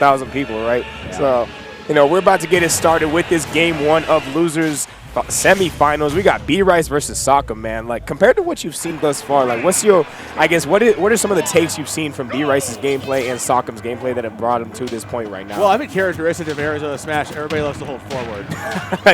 100,000 people, right? Yeah. So, you know, we're about to get it started with this game 1 of losers semifinals. We got B-Rice versus Sockem, man. Like, compared to what you've seen thus far, like, what's your, I guess, what are some of the takes you've seen from B-Rice's gameplay and Sockem's gameplay that have brought them to this point right now? Well, I think characteristic of Arizona Smash, everybody loves to hold forward.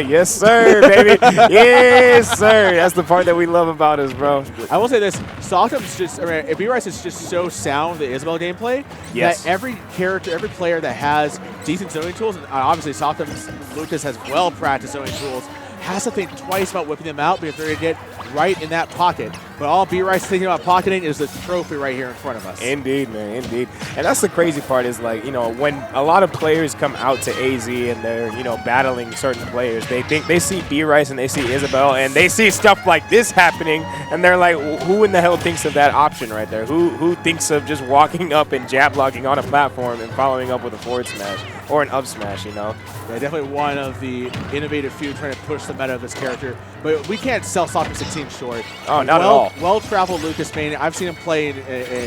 Yes, sir, baby. Yes, sir. That's the part that we love about us, bro. I will say this, Sockem's just, I mean, B-Rice is just so sound, the Isabelle gameplay, Yes. that every character, every player that has decent zoning tools, and obviously Sockem's Lucas has well-practiced zoning tools, has to think twice about whipping them out because they're going to get right in that pocket. But all B-Rice is thinking about pocketing is the trophy right here in front of us. Indeed, man, indeed. And that's the crazy part is, like, you know, when a lot of players come out to AZ and they're, you know, battling certain players, they think they see B-Rice and they see Isabelle and they see stuff like this happening and they're like, who in the hell thinks of that option right there? Who thinks of just walking up and jab blocking on a platform and following up with a forward smash or an up smash, you know? Yeah, definitely one of the innovative few trying to push the meta of this character. But we can't sell Sockem16 short. Oh, not at all. Well-traveled Lucas main. I've seen him play in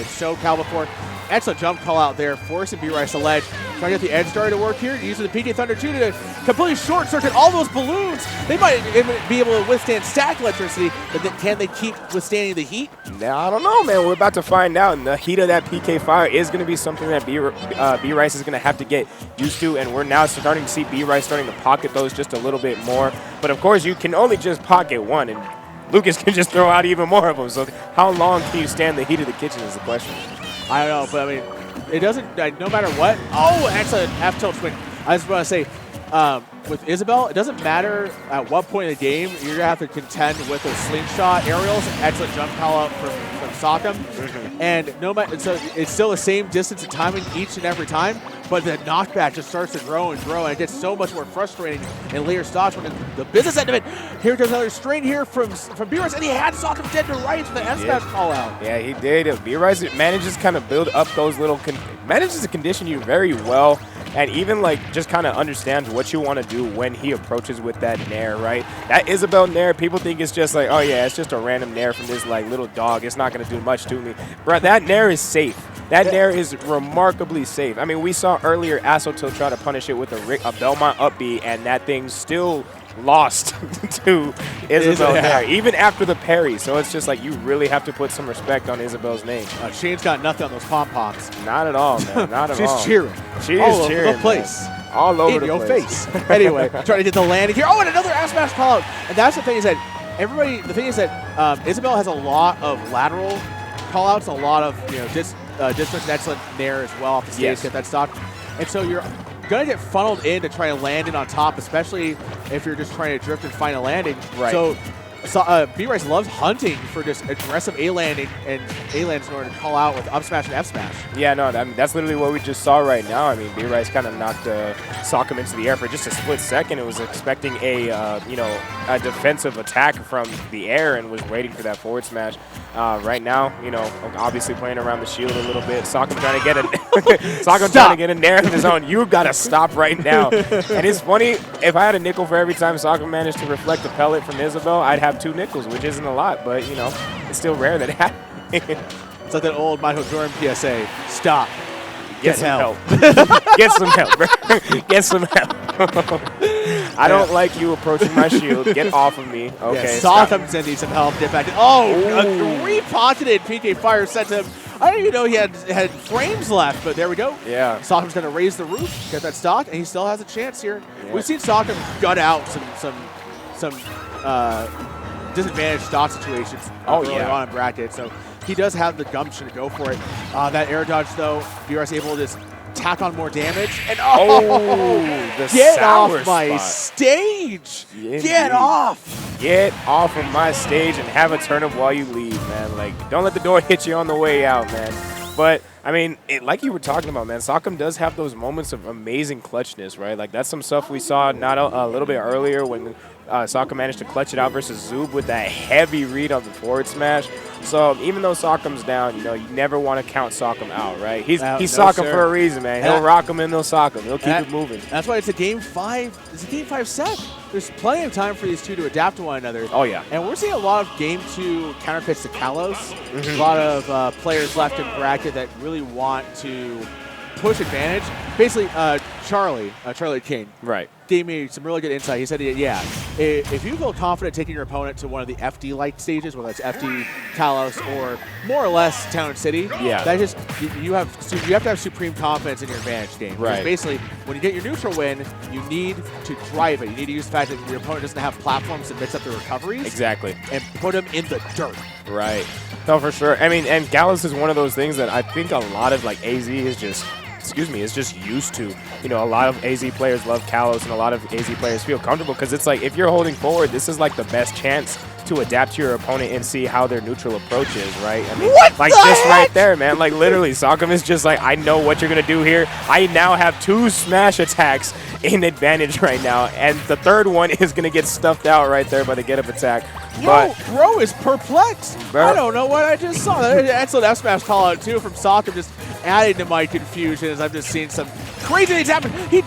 SoCal before. Excellent jump call out there, forcing B-Rice to ledge. Trying to get the edge starter to work here. Using the PK Thunder 2 to completely short-circuit all those balloons. They might even be able to withstand stack electricity, but then can they keep withstanding the heat? Now, I don't know, man. We're about to find out. And the heat of that PK fire is going to be something that B-Rice is going to have to get used to. And we're now starting to see B-Rice starting to pocket those just a little bit more. But, of course, you can only just pocket one. And Lucas can just throw out even more of them. So how long can you stand the heat of the kitchen is the question. I don't know, but I mean, it doesn't, no matter what. Oh, excellent F-tilt swing. I just want to say, with Isabelle, it doesn't matter at what point in the game, you're going to have to contend with those slingshot aerials. Excellent jump call out from Sockem. And no matter, so it's still the same distance and timing each and every time, but the knockback just starts to grow and grow, and it gets so much more frustrating in later stocks when the business end of it. Here goes another strain here from B-Rice, and he had Sockem dead to rights with the S-Smash call out. Yeah, he did. B-Rice manages to kind of build up those little, manages to condition you very well, and even like just kind of understands what you want to do when he approaches with that nair, right? That Isabelle nair, people think it's just like, oh yeah, it's just a random nair from this like little dog. It's not going to do much to me. Bro, that nair is safe. That nair is remarkably safe. I mean, we saw earlier Assotil try to punish it with a Belmont up B, and that thing still lost to Isabelle there, even after the parry. So it's just like you really have to put some respect on Isabelle's name. Shane's got nothing on those pom-poms. Not at all, man. Not at all. She's cheering. She is cheering. All over the place. Man. All over in the your place. face. Anyway, trying to get the landing here. Oh, and another S-Smash call out. And that's the thing is that everybody, the thing is that Isabelle has a lot of lateral call outs, a lot of, you know, distance and excellent nair as well off the stage, yes. Get that stock. And so you're going to get funneled in to try to land it on top, especially if you're just trying to drift and find a landing. Right. So B-Rice loves hunting for just aggressive A-landing and A-lands in order to call out with up smash and F smash. Yeah, no, I mean, that's literally what we just saw right now. I mean, B-Rice kind of knocked Sockem into the air for just a split second. It was expecting a, you know, a defensive attack from the air and was waiting for that forward smash. Right now, you know, obviously playing around the shield a little bit. Sockem trying to get a Sockem trying to get a nair of his own. You gotta stop right now. And it's funny, if I had a nickel for every time Sockem managed to reflect a pellet from Isabelle, I'd have 2 nickels, which isn't a lot, but you know, it's still rare that it happens. It's like that old Michael Jordan PSA. Stop. Get some help. Get some help, bro. Get some help. I don't like you approaching my shield. Get off of me. Okay. Yeah, Sockem needs some help. Get back. A repocketed PK fire sent him. I didn't even know he had frames left, but there we go. Yeah. Sockem's going to raise the roof, get that stock, and he still has a chance here. Yeah. We've seen Sockem gut out some disadvantaged stock situations early on in bracket, so he does have the gumption to go for it. That air dodge, though, B-Rice able to just tack on more damage. And get off my stage! Indeed. Get off! Get off of my stage and have a turnip while you leave, man. Like, don't let the door hit you on the way out, man. But, I mean, like you were talking about, man, Sockem does have those moments of amazing clutchness, right? Like, that's some stuff we saw not a little bit earlier when Sockem managed to clutch it out versus Zoob with that heavy read on the forward smash. So even though Sockem's down, you know, you never want to count Sockem out, right? He's Sockem for a reason, man. He'll rock him and he'll sock him. He'll keep it moving. That's why it's a game 5. It's a game 5 set. There's plenty of time for these two to adapt to one another. Oh, yeah. And we're seeing a lot of game 2 counterpicks to Kalos. A lot of players left in bracket that really want to push advantage. Basically, Charlie King, Right. gave me some really good insight. He said, yeah, if you feel confident taking your opponent to one of the FD-like stages, whether it's FD, Talos, or more or less Town City, that just you have to have supreme confidence in your advantage game. Right. Because basically, when you get your neutral win, you need to drive it. You need to use the fact that your opponent doesn't have platforms to mix up the recoveries. Exactly. And put them in the dirt. Right. No, for sure. I mean, and Gallus is one of those things that I think a lot of like AZ is just used to. You know, a lot of AZ players love Kalos, and a lot of AZ players feel comfortable because it's like if you're holding forward, this is like the best chance to adapt to your opponent and see how their neutral approach is, right? I mean, like just right there, man. Like literally, Sockem is just like, I know what you're gonna do here. I now have 2 smash attacks in advantage right now, and the third one is gonna get stuffed out right there by the get-up attack. Yo, bro is perplexed. I don't know what I just saw. Excellent F smash call out too from Sockem, just adding to my confusion as I've just seen some crazy things happen. He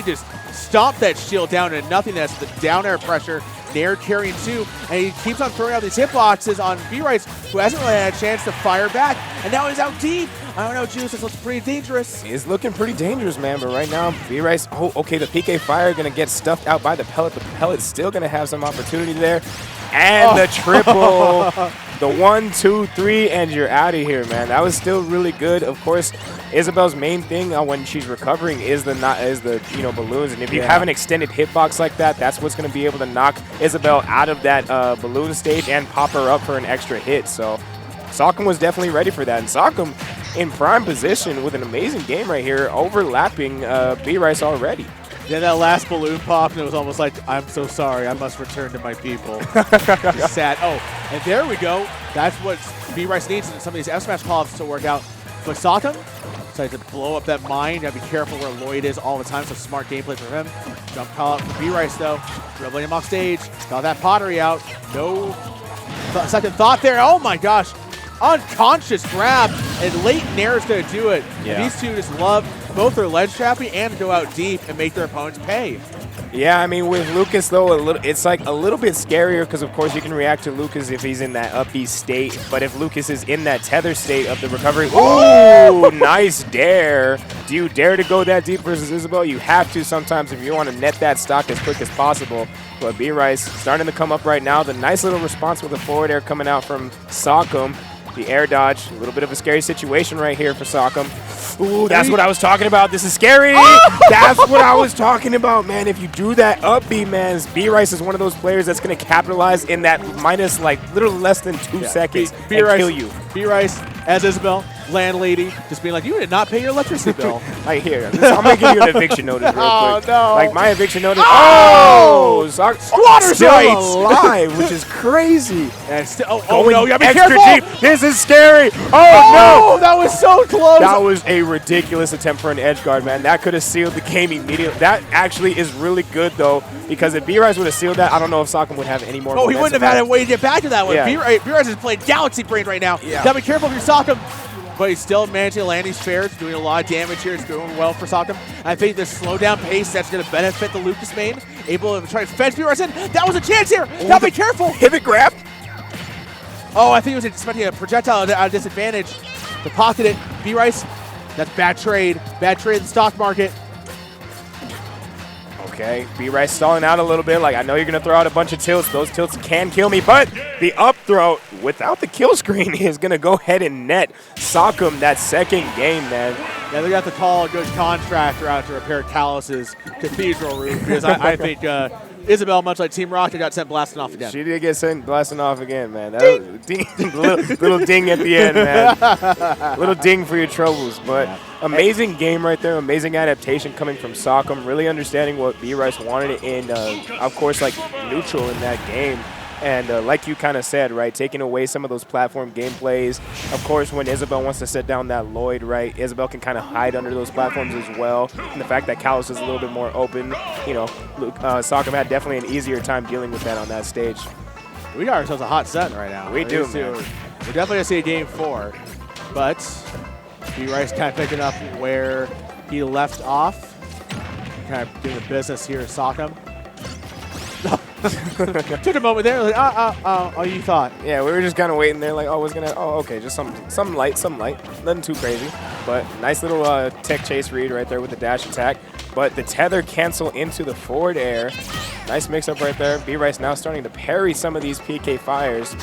just stomped that shield down to nothing. That's the down air pressure. Nair carrying 2, and he keeps on throwing out these hitboxes on B-Rice, who hasn't really had a chance to fire back, and now he's out deep. I don't know, Juice, this looks pretty dangerous. It's looking pretty dangerous, man, but right now, B-Rice, oh, okay, the PK Fire going to get stuffed out by the Pellet. The Pellet's still going to have some opportunity there. And the triple, the 1, 2, 3, and you're out of here, man. That was still really good. Of course, Isabelle's main thing when she's recovering is the balloons, and if you have an extended hitbox like that, that's what's going to be able to knock Isabelle out of that balloon stage and pop her up for an extra hit. So Sockem was definitely ready for that, and Sockem in prime position with an amazing game right here, overlapping B-Rice already. Yeah, that last balloon popped, and it was almost like, I'm so sorry, I must return to my people. Just sad. Oh, and there we go. That's what B-Rice needs in some of these F-Smash call-ups to work out. But Sockem decided to blow up that mine. You gotta be careful where Lloyd is all the time, so smart gameplay for him. Jump call-out for B-Rice, though. Dribbling him off stage. Got that pottery out. No second thought there. Oh, my gosh. Unconscious grab, and late Nair is going to do it. Yeah. These two just love both their ledge trapping and go out deep and make their opponents pay. Yeah, I mean, with Lucas, though, it's like a little bit scarier because, of course, you can react to Lucas if he's in that up B state. But if Lucas is in that tether state of the recovery, ooh, nice dare. Do you dare to go that deep versus Isabelle? You have to sometimes if you want to net that stock as quick as possible. But B-Rice starting to come up right now. The nice little response with the forward air coming out from Sockem. The air dodge, a little bit of a scary situation right here for Sockem. Ooh, that's what I was talking about. This is scary. Oh! That's what I was talking about, man. If you do that up B, man, B-Rice is one of those players that's going to capitalize in that minus, like, literally less than 2 seconds and kill you. B-Rice as Isabelle, landlady, just being like, you did not pay your electricity bill. Right here. I'm going to give you an eviction notice real quick. Oh, no. Like, my eviction notice. Oh! Squatter still sites! alive, which is crazy. And still, oh, no, you got to be extra careful. deep. This is scary. Oh, no. no. That was so close. That was a ridiculous attempt for an edge guard, man. That could have sealed the game immediately. That actually is really good, though, because if B-Rice would have sealed that, I don't know if Sockem would have any more. Oh, he wouldn't have had a way to get back to that one. Yeah. B-Rice is playing Galaxy Brain right now. Yeah. Gotta be careful if you're Sockem. But he's still managing to land these fares, doing a lot of damage here. It's doing well for Sockem. I think the slow down pace, that's going to benefit the Lucas main. Able to try to fence B-Rice in. That was a chance here. Gotta be careful. Pivot grab. Oh, I think he was expecting a projectile at a disadvantage to pocket it. B-Rice, that's bad trade. Bad trade in the stock market. Okay, B-Rice stalling out a little bit. Like, I know you're going to throw out a bunch of tilts. Those tilts can kill me, but the up throw without the kill screen is going to go ahead and net Sockem that second game, man. Yeah, they got to call a good contractor out to repair Kalos' cathedral roof because I think Isabelle, much like Team Rocket, got sent blasting off again. She did get sent blasting off again, man. That was ding, little ding at the end, man. Little ding for your troubles, but amazing game right there. Amazing adaptation coming from Sockem. Really understanding what B-Rice wanted in, of course, like neutral in that game. And like you kind of said, right, taking away some of those platform gameplays. Of course, when Isabelle wants to set down that Lloyd, right, Isabelle can kind of hide under those platforms as well. And the fact that Kalos is a little bit more open, you know, Sockem had definitely an easier time dealing with that on that stage. We got ourselves a hot set right now. We do, man. We're definitely going to see a game 4. But B-Rice kind of picking up where he left off. Kind of doing the business here at Sockem. Took a moment there, like, oh, you thought. Yeah, we were just kind of waiting there, like, oh, okay, just some light, nothing too crazy. But nice little tech chase read right there with the dash attack. But the tether cancel into the forward air. Nice mix-up right there. B-Rice now starting to parry some of these PK fires.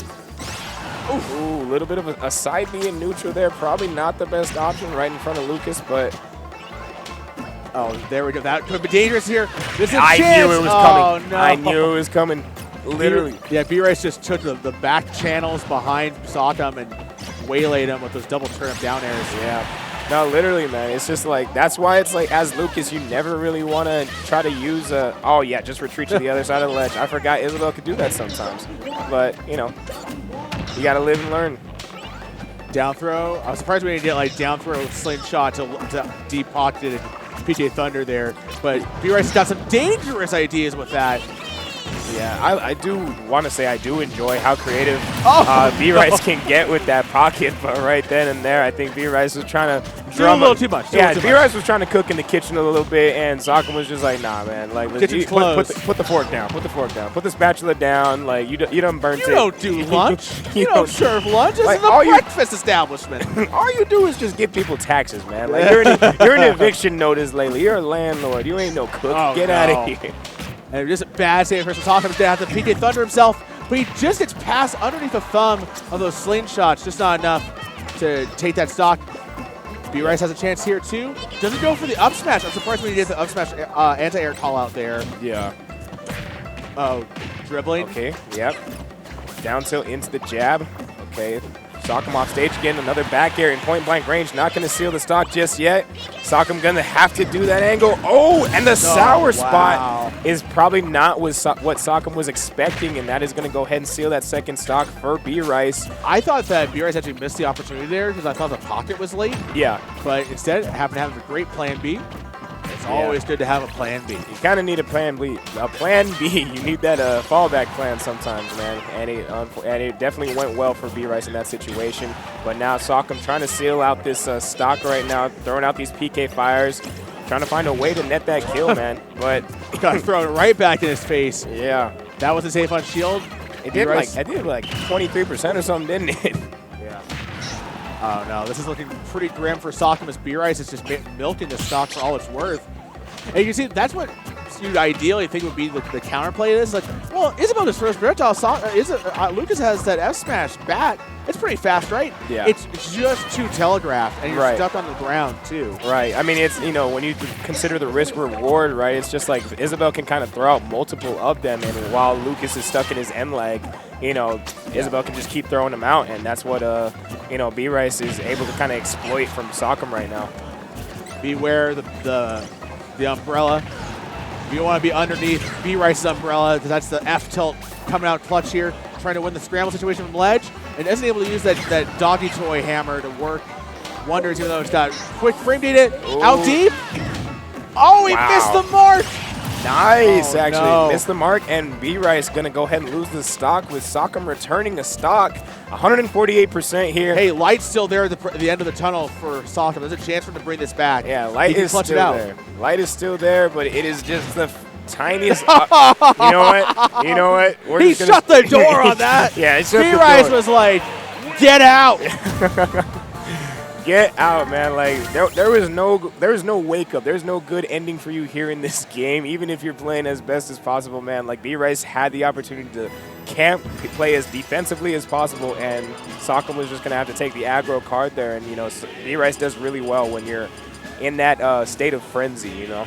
Ooh, a little bit of a side B in neutral there. Probably not the best option right in front of Lucas, but... Oh, there we go. That could be dangerous here. This is a I chance. knew it was coming. Oh, no. I knew it was coming. Literally. Yeah, B-Rice just took the back channels behind Sockem and waylaid him with those double turnip down airs. Yeah. No, literally, man. It's just like, that's why it's like, as Lucas, you never really want to try to use oh, yeah, just retreat to the other side of the ledge. I forgot Isabelle could do that sometimes. But, you know, you got to live and learn. Down throw. I was surprised we didn't get like down throw slingshot to deep pocketed PJ Thunder there. But B-Rice got some dangerous ideas with that. Yeah, I do want to say I do enjoy how creative no. B-Rice can get with that pocket, but right then and there, I think B-Rice was trying to drum a little too much. Yeah, B-Rice was trying to cook in the kitchen a little bit, and Sockem was just like, nah, man, like put the fork down, put the spatula down, like you done burnt it. You don't do lunch. you don't serve lunch. This like, is a breakfast establishment. All you do is just give people taxes, man. Like you're an eviction notice lately. You're a landlord. You ain't no cook. Oh, Get out of here. And just a bad save for Sockem down to PK Thunder himself, but he just gets passed underneath the thumb of those slingshots, just not enough to take that stock. B-Rice has a chance here too. Doesn't go for the up smash. I'm surprised when he did the up smash anti-air call out there. Yeah. Oh, dribbling. Okay, yep. Down tilt into the jab. Okay. Sockem off stage again, another back air in point blank range. Not going to seal the stock just yet. Sockem going to have to do that angle. Oh, and the sour spot is probably not what Sockem was expecting, and that is going to go ahead and seal that second stock for B-Rice. I thought that B-Rice actually missed the opportunity there because I thought the pocket was late. Yeah. But instead, happened to have a great plan B. It's always good to have a plan B. You kind of need a plan B. You need that fallback plan sometimes, man. And it definitely went well for B-Rice in that situation. But now Sockem trying to seal out this stock right now, throwing out these PK fires, trying to find a way to net that kill, man. But got thrown right back in his face. Yeah. That wasn't safe on shield. It did like 23% or something, didn't it? Yeah. Oh no, this is looking pretty grim for Sockem as B-Rice is just milking the stock for all it's worth. And you can see that's what you'd ideally think would be the counterplay to this. Like, well, Isabelle just first projectile. Lucas has that F smash back. It's pretty fast, right? Yeah. It's just too telegraphed, and you're stuck on the ground too. Right. I mean, it's, you know, when you consider the risk reward, right? It's just like Isabelle can kind of throw out multiple of them, and while Lucas is stuck in his end leg, you know, Isabelle can just keep throwing them out, and that's what you know, B-Rice is able to kind of exploit from Sockem right now. Beware the umbrella. You don't want to be underneath B-Rice's umbrella because that's the F tilt coming out clutch here, trying to win the scramble situation from ledge, and isn't able to use that doggy toy hammer to work wonders, even though it's got quick frame data out deep. Oh, he missed the mark. Nice, actually. Missed the mark, and B-Rice going to go ahead and lose the stock with Sockem returning the stock. 148% here. Hey, light's still there at the end of the tunnel for Sockem. There's a chance for him to bring this back. Yeah, light is still there. Light is still there, but it is just the tiniest. You know what? He shut the door on that. Yeah, B-Rice was like, get out. Get out, man. Like there was no wake up. There's no good ending for you here in this game, even if you're playing as best as possible, man. Like B-Rice had the opportunity to play as defensively as possible, and Sockem was just gonna have to take the aggro card there. And you know, B-Rice does really well when you're in that state of frenzy, you know.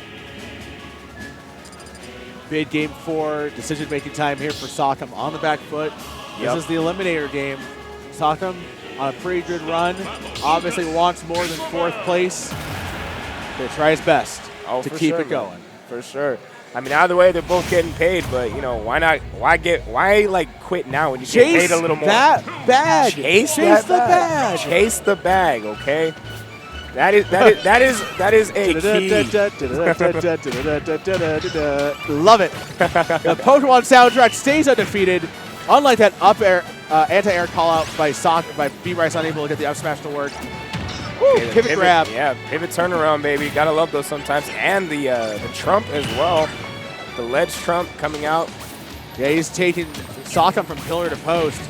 Big game 4, decision-making time here for Sockem on the back foot. This is the eliminator game. Sockem on a pretty good run. Obviously wants more than 4th place. They try his best to keep it going. For sure. I mean, either way, they're both getting paid, but you know, why not? Why like quit now when you get paid a little more? That bag. Chase the bag. Chase the bag. Okay. That is a key. Love it. The Pokemon soundtrack stays undefeated. Unlike that up air anti-air call out by B-Rice unable to get the up smash to work. Woo, pivot grab. Yeah, pivot turnaround, baby. Gotta love those sometimes. And the trump as well. The ledge trump coming out. Yeah, he's taking Sockem from pillar to post,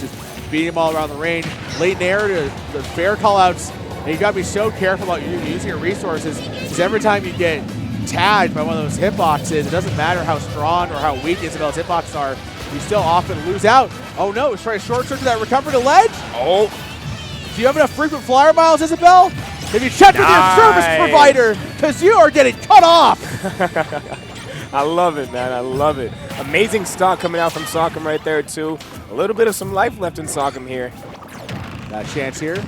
just beating him all around the range. Late nair to the fair callouts. And you got to be so careful about using your resources, because every time you get tagged by one of those hitboxes, it doesn't matter how strong or how weak Isabelle's hitboxes are, you still often lose out. Oh no, he's trying to short circuit that recovery to ledge. Oh. Do you have enough frequent flyer miles, Isabelle? Have you checked with your service provider? Because you are getting cut off. I love it, man. I love it. Amazing stock coming out from Sockem right there, too. A little bit of some life left in Sockem here. Got a chance here.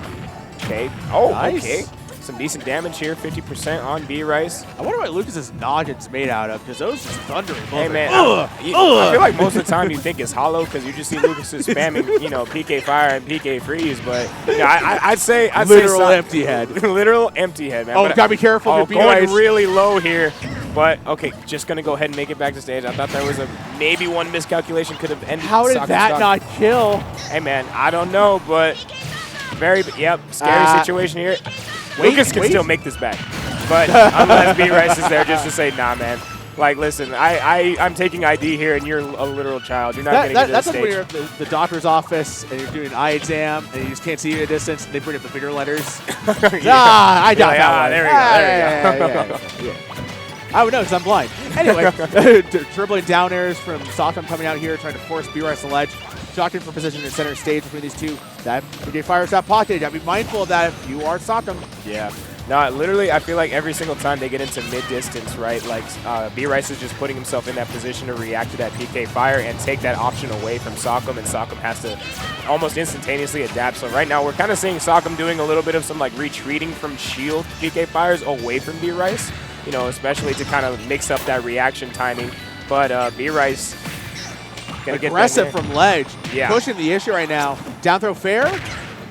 Okay. Oh, nice. okay. Some decent damage here, 50% on B-Rice. I wonder what Lucas's noggin's made out of, because those just thundering. Hey, man, I feel like most of the time you think it's hollow because you just see Lucas's spamming, PK Fire and PK Freeze, but I'd say literal empty head. Literal empty head, man. Oh, gotta be careful. Oh, going really low here. But, okay, just going to go ahead and make it back to stage. I thought there was maybe one miscalculation could have ended. How did that not kill? Hey, man, I don't know, but scary situation here. Lucas can still make this back, but unless B-Rice is there just to say, nah, man. Like, listen, I'm taking ID here, and you're a literal child. You're not going to get to the stage. That's when you're at the doctor's office, and you're doing an eye exam, and you just can't see you at a distance, and they bring up the bigger letters. I got that one. There we go. I would know because I'm blind. Anyway, dribbling down airs from Sockem coming out here, trying to force B-Rice to ledge. Shocking for position in center stage between these two. That PK fires that pocket. You gotta be mindful of that if you are Sockem. Yeah. No, literally, I feel like every single time they get into mid-distance, right, like B-Rice is just putting himself in that position to react to that PK fire and take that option away from Sockem, and Sockem has to almost instantaneously adapt. So right now, we're kind of seeing Sockem doing a little bit of some like retreating from shield PK fires away from B-Rice, especially to kind of mix up that reaction timing. But B-Rice aggressive from ledge, pushing the issue right now. Down throw fair,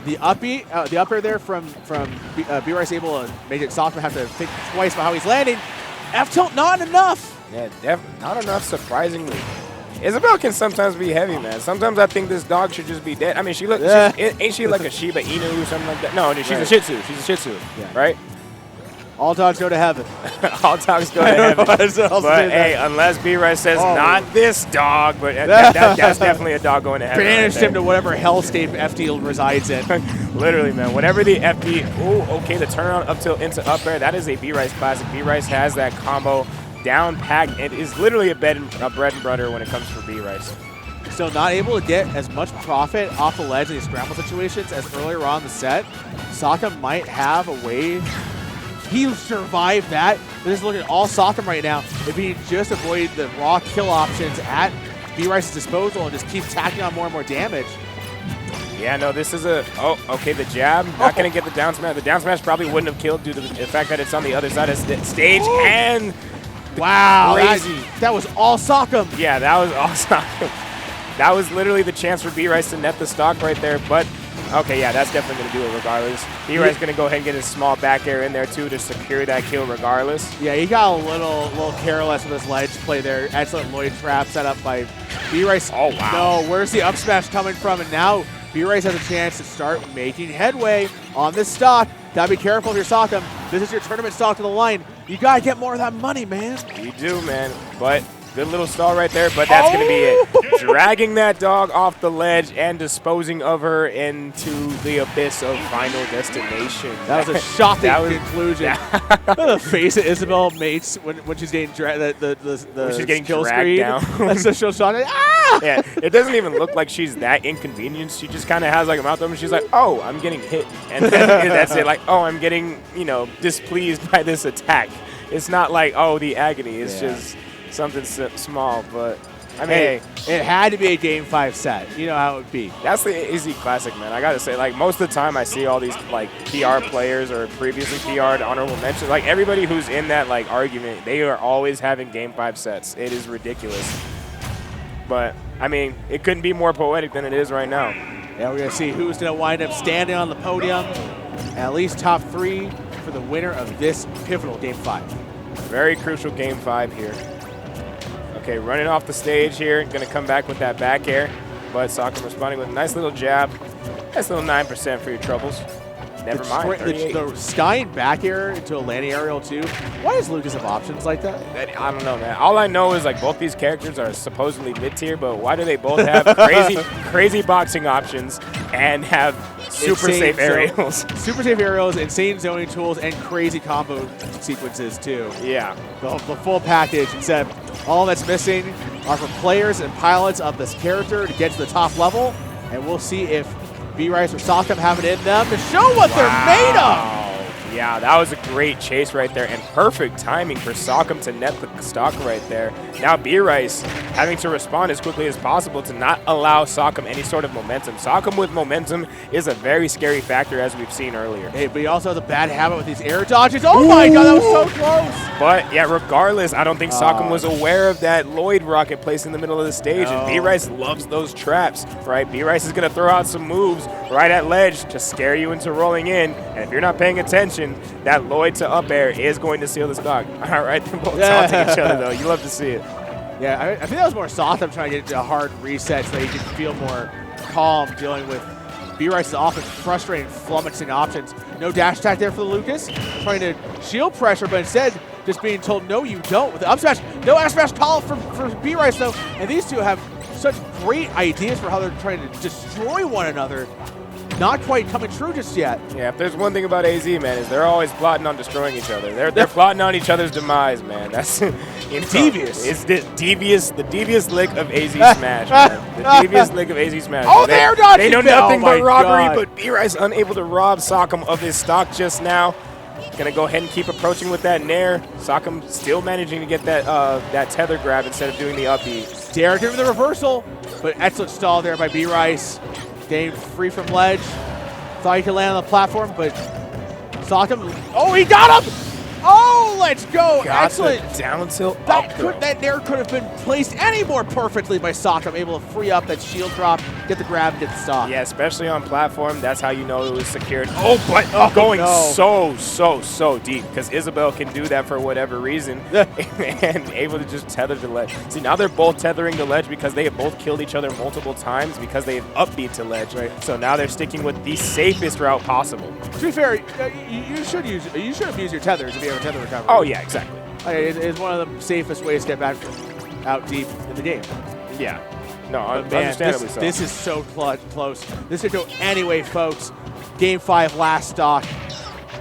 the up air there from B-Rice able to make it Sockem have to think twice about how he's landing. F tilt not enough. Yeah, not enough, surprisingly. Isabelle can sometimes be heavy, man. Sometimes I think this dog should just be dead. I mean, ain't she like a Shiba Inu or something like that? No, she's a Shih Tzu. She's a Shih Tzu, right? All dogs go to heaven. All dogs go to heaven. But hey, unless B-Rice says, not this dog, but that's definitely a dog going to heaven. Banished him to whatever hellscape FD resides in. Literally, man. Whatever the FD. Oh, okay, the turnaround up tilt into up air. That is a B-Rice classic. B-Rice has that combo down packed. It is literally a bread and butter when it comes for B-Rice. Still not able to get as much profit off the ledge in these scramble situations as earlier on in the set. Sockem might have a way. He survived that. But just look at all Sockem right now. If he just avoid the raw kill options at B-Rice's disposal and just keep tacking on more and more damage. Yeah, no, this is a... Oh, okay, the jab. Not going to get the down smash. The down smash probably wouldn't have killed due to the fact that it's on the other side of the stage. And... Wow, that was all Sockem. Yeah, that was all Sockem. That was literally the chance for B-Rice to net the stock right there, but... Okay, yeah, that's definitely going to do it regardless. B-Rice going to go ahead and get his small back air in there, too, to secure that kill regardless. Yeah, he got a little careless with his ledge play there. Excellent Lloyd trap set up by B-Rice. Oh, wow. No, where's the up smash coming from? And now B-Rice has a chance to start making headway on this stock. Gotta be careful if you're Sockem. This is your tournament stock to the line. You gotta get more of that money, man. You do, man. But... good little stall right there, but that's going to be it. Dragging that dog off the ledge and disposing of her into the abyss of Final Destination. That was a shocking conclusion. The face that Isabelle makes when she's getting kill screen down. That's so shocking. Ah! Yeah, it doesn't even look like she's that inconvenienced. She just kind of has like a mouth open. She's like, oh, I'm getting hit. And then that's it. Like, oh, I'm getting, displeased by this attack. It's not like, oh, the agony. It's just... something small, but I mean, hey, it had to be a Game 5 set. You know how it would be. That's the easy classic, man. I gotta say, like most of the time, I see all these like PR players or previously PR'd honorable mentions. Like everybody who's in that like argument, they are always having Game 5 sets. It is ridiculous. But I mean, it couldn't be more poetic than it is right now. Yeah, we're gonna see who's gonna wind up standing on the podium, at least top 3 for the winner of this pivotal Game 5. Very crucial Game 5 here. Okay, running off the stage here, going to come back with that back air, but Sockem responding with a nice little jab. Nice little 9% for your troubles. never mind. The skying back air into a landing aerial too. Why does Lucas have options like that? I don't know, man. All I know is like both these characters are supposedly mid-tier, but why do they both have crazy boxing options and have super safe aerials? Super safe aerials, insane zoning tools, and crazy combo sequences too. Yeah. The full package, except all that's missing are for players and pilots of this character to get to the top level, and we'll see if B-Rice or Sockem have it in them to show what they're made of. Yeah, that was a great chase right there, and perfect timing for Sockem to net the stock right there. Now B-Rice having to respond as quickly as possible to not allow Sockem any sort of momentum. Sockem with momentum is a very scary factor, as we've seen earlier. Hey, but he also has a bad habit with these air dodges. Oh my god, that was so close! But yeah, regardless, I don't think Sockem was aware of that Lloyd rocket placed in the middle of the stage, and B-Rice loves those traps, right? B-Rice is going to throw out some moves right at ledge to scare you into rolling in, and if you're not paying attention, that Lloyd to up air is going to seal the stock. All right, they're both taunting each other, though. You love to see it. Yeah, I think that was more Sockem trying to get into a hard reset so that he can feel more calm dealing with B-Rice's offense, frustrating, flummoxing options. No dash attack there for the Lucas, trying to shield pressure, but instead just being told, no, you don't. With the up smash, no up smash call for B-Rice, though. And these two have such great ideas for how they're trying to destroy one another. Not quite coming true just yet. Yeah, if there's one thing about AZ, man, is they're always plotting on destroying each other. They're plotting on each other's demise, man. That's devious. It's the devious lick of AZ Smash, man. The devious lick of AZ Smash. Oh, they're dodging. They know nothing but robbery, but B-Rice unable to rob Sockem of his stock just now. Gonna go ahead and keep approaching with that nair. Sockem still managing to get that tether grab instead of doing the up B. Derek into the reversal, but excellent stall there by B-Rice. Getting free from ledge. Thought he could land on the platform, but Sockem. Oh, he got him! Oh, let's go! Got excellent the down tilt that nair could have been placed any more perfectly by Sockem, able to free up that shield drop, get the grab, and get the stock. Yeah, especially on platform, that's how you know it was secured. Oh, but going so deep, because Isabelle can do that for whatever reason, and able to just tether the ledge. See, now they're both tethering the ledge because they have both killed each other multiple times because they have upbeat to ledge. Right. So now they're sticking with the safest route possible. To be fair, you should have used your tethers if you have a tether recovery. Oh yeah, exactly. It's one of the safest ways to get back out deep in the game. Yeah. No, man, understandably so. This is so close. This could go anyway, folks. Game 5, last stock.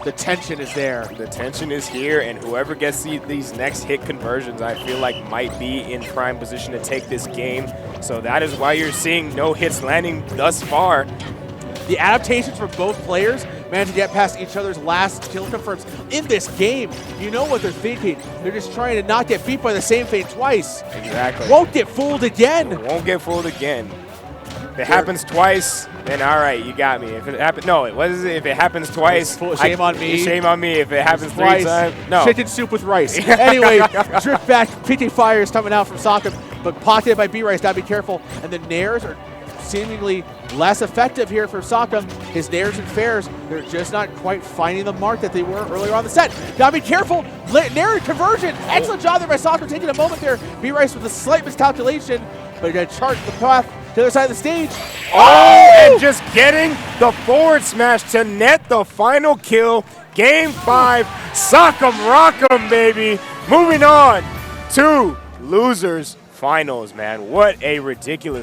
The tension is there. The tension is here, and whoever gets these next hit conversions, I feel like might be in prime position to take this game. So that is why you're seeing no hits landing thus far. The adaptations for both players managed to get past each other's last kill confirms in this game. You know what they're thinking. They're just trying to not get beat by the same thing twice. Exactly. Won't get fooled again. Won't get fooled again. If it happens twice, then all right, you got me. If it happens, no, what is it? If it happens twice, shame on me. Shame on me. If it happens three times, no. Chicken soup with rice. Anyway, drift back. PT Fire is coming out from Sockem, but pocketed by B-Rice. Gotta be careful. And the nairs are seemingly less effective here for Sockem. His nairs and fairs, they're just not quite finding the mark that they were earlier on the set. Gotta be careful. Nair conversion. Excellent job there by Sockem, taking a moment there. B-Rice with a slight miscalculation, but gonna chart the path to the other side of the stage. Oh, and just getting the forward smash to net the final kill. Game 5, Sockem Rock'em, baby. Moving on to losers finals, man. What a ridiculous